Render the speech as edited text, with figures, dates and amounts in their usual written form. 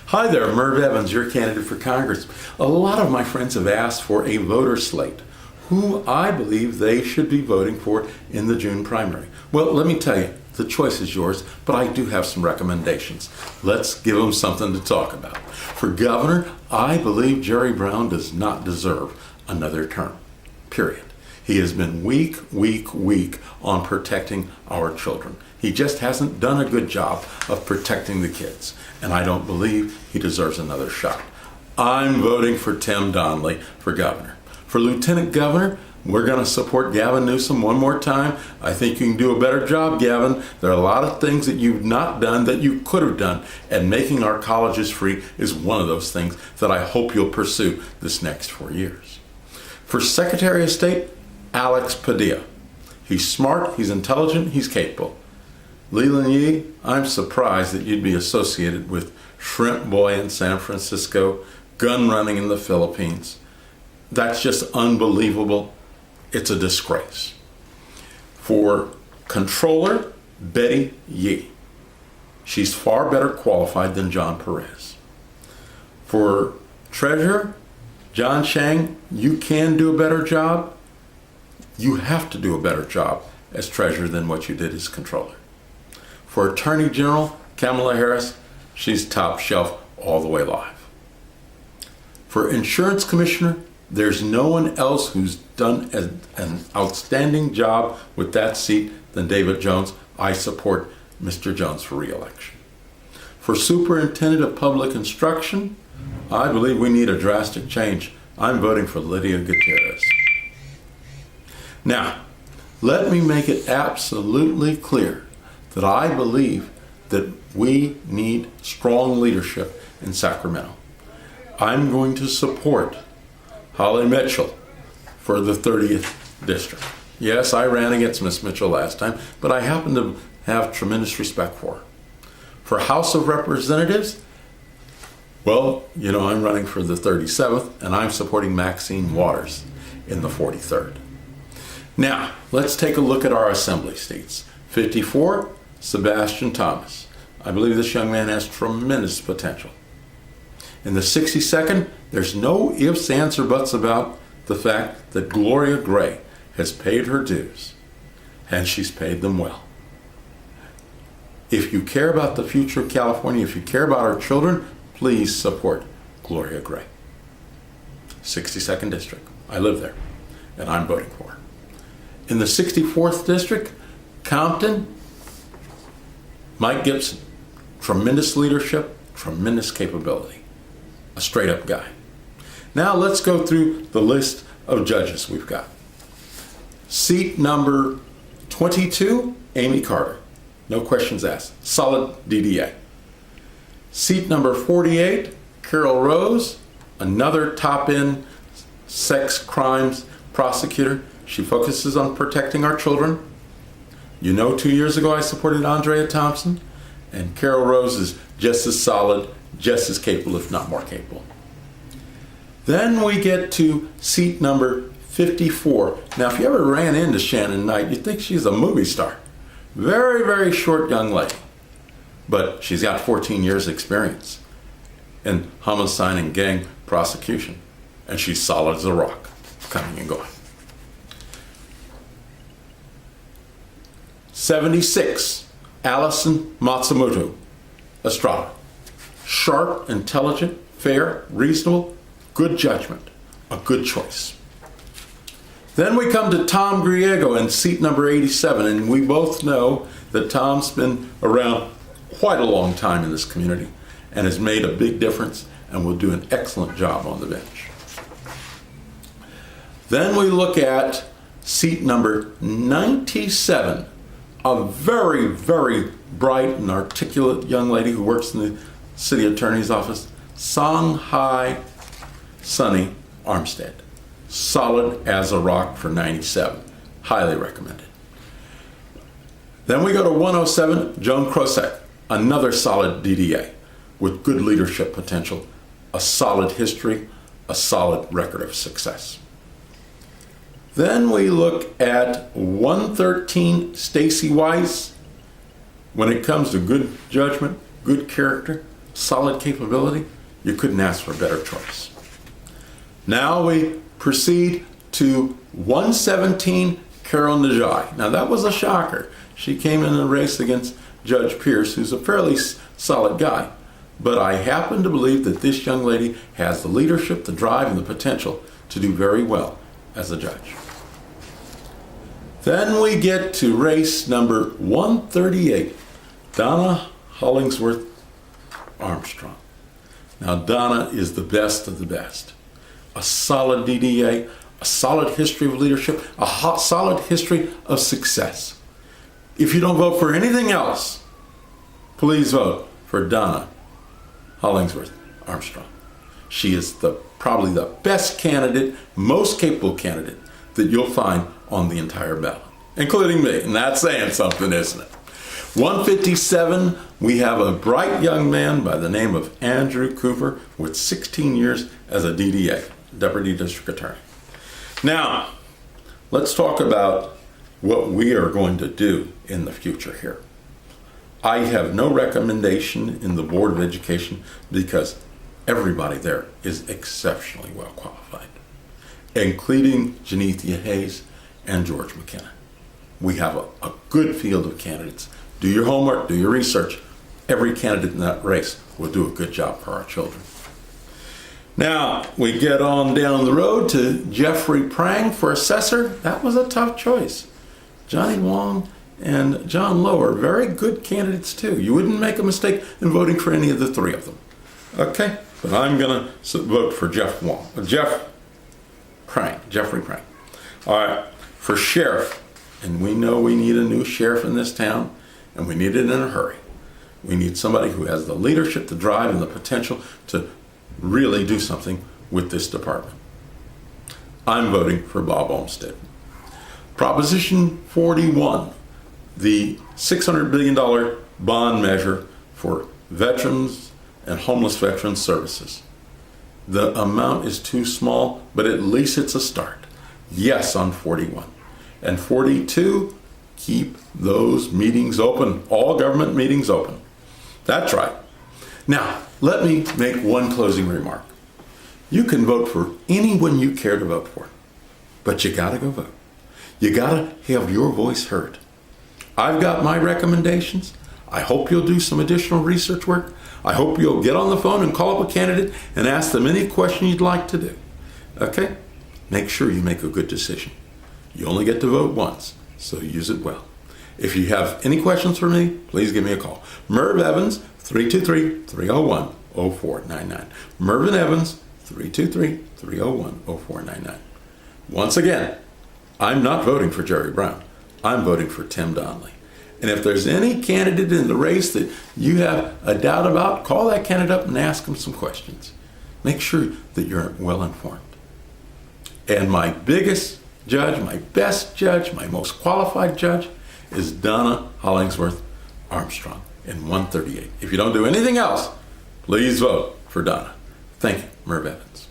Hi there, Merv Evans, your candidate for Congress. A lot of my friends have asked for a voter slate, who I believe they should be voting for in the June primary. Well, let me tell you, the choice is yours, but I do have some recommendations. Let's give them something to talk about. For governor, I believe Jerry Brown does not deserve another term, period. He has been weak on protecting our children. He just hasn't done a good job of protecting the kids, and I don't believe he deserves another shot. I'm voting for Tim Donnelly for governor. For lieutenant governor, we're going to support Gavin Newsom one more time. I think you can do a better job, Gavin. There are a lot of things that you've not done that you could have done, and making our colleges free is one of those things that I hope you'll pursue this next 4 years. For Secretary of State, Alex Padilla. He's smart, he's intelligent, he's capable. Leland Yee, I'm surprised that you'd be associated with Shrimp Boy in San Francisco, gun running in the Philippines. That's just unbelievable. It's a disgrace. For Controller, Betty Yee. She's far better qualified than John Perez. For Treasurer, John Chang, you can do a better job. You have to do a better job as Treasurer than what you did as Controller. For Attorney General, Kamala Harris, she's top shelf all the way live. For Insurance Commissioner, there's no one else who's done an outstanding job with that seat than David Jones. I support Mr. Jones for re-election. For Superintendent of Public Instruction, I believe we need a drastic change. I'm voting for Lydia Gutierrez. Now, let me make it absolutely clear that I believe that we need strong leadership in Sacramento. I'm going to support Holly Mitchell for the 30th district. Yes, I ran against Miss Mitchell last time, but I happen to have tremendous respect for her. For House of Representatives, well, I'm running for the 37th, and I'm supporting Maxine Waters in the 43rd. Now, let's take a look at our assembly seats. 54, Sebastian Thomas. I believe this young man has tremendous potential. In the 62nd, there's no ifs, ands, or buts about the fact that Gloria Gray has paid her dues, and she's paid them well. If you care about the future of California, if you care about our children, please support Gloria Gray. 62nd District. I live there, and I'm voting for her. In the 64th District, Compton, Mike Gibson. Tremendous leadership, tremendous capability. A straight-up guy. Now let's go through the list of judges we've got. Seat number 22, Amy Carter. No questions asked. Solid DDA. Seat number 48, Carol Rose. Another top-end sex crimes prosecutor. She focuses on protecting our children. 2 years ago I supported Andrea Thompson, and Carol Rose is just as solid, just as capable, if not more capable. Then we get to seat number 54. Now, if you ever ran into Shannon Knight, you'd think she's a movie star. Very, very short young lady, but she's got 14 years experience in homicide and gang prosecution, and she's solid as a rock, coming and going. 76, Allison Matsumoto, Estrada. Sharp, intelligent, fair, reasonable, good judgment, a good choice. Then we come to Tom Griego in seat number 87, and we both know that Tom's been around quite a long time in this community and has made a big difference and will do an excellent job on the bench. Then we look at seat number 97, a very, very bright and articulate young lady who works in the city attorney's office, Songhai Sunny Armstead. Solid as a rock for 97. Highly recommended. Then we go to 107, Joan Krosek, another solid DDA with good leadership potential, a solid history, a solid record of success. Then we look at 113, Stacy Weiss. When it comes to good judgment, good character, solid capability, you couldn't ask for a better choice. Now we proceed to 117 Carol Najai. Now that was a shocker. She came in a race against Judge Pierce, who's a fairly solid guy. But I happen to believe that this young lady has the leadership, the drive, and the potential to do very well as a judge. Then we get to race number 138, Donna Hollingsworth Armstrong. Now Donna is the best of the best. A solid DDA, a solid history of leadership, a solid history of success. If you don't vote for anything else, please vote for Donna Hollingsworth Armstrong. She is probably the best candidate, most capable candidate that you'll find on the entire ballot, including me. And that's saying something, isn't it? 157, we have a bright young man by the name of Andrew Cooper with 16 years as a DDA, Deputy District Attorney. Now, let's talk about what we are going to do in the future here. I have no recommendation in the Board of Education because everybody there is exceptionally well qualified, including Janethia Hayes and George McKenna. We have a good field of candidates. Do your homework, do your research. Every candidate in that race will do a good job for our children. Now, we get on down the road to Jeffrey Prang for assessor. That was a tough choice. Johnny Wong and John Lowe are very good candidates too. You wouldn't make a mistake in voting for any of the three of them. Okay, but I'm going to vote for Jeffrey Prang. All right, for sheriff, and we know we need a new sheriff in this town, and we need it in a hurry. We need somebody who has the leadership, the drive, and the potential to really do something with this department. I'm voting for Bob Olmsted. Proposition 41, the $600 billion bond measure for veterans and homeless veterans services. The amount is too small, but at least it's a start. Yes on 41. And 42, keep those meetings open, all government meetings open. That's right. Now, let me make one closing remark. You can vote for anyone you care to vote for, but you gotta go vote. You gotta have your voice heard. I've got my recommendations. I hope you'll do some additional research work. I hope you'll get on the phone and call up a candidate and ask them any question you'd like to do. Okay? Make sure you make a good decision. You only get to vote once, so use it well. If you have any questions for me, please give me a call. Merv Evans, 323-301-0499. Mervin Evans, 323-301-0499. Once again, I'm not voting for Jerry Brown. I'm voting for Tim Donnelly. And if there's any candidate in the race that you have a doubt about, call that candidate up and ask him some questions. Make sure that you're well informed. And my biggest judge, my best judge, my most qualified judge is Donna Hollingsworth Armstrong in 138. If you don't do anything else, please vote for Donna. Thank you, Merv Evans.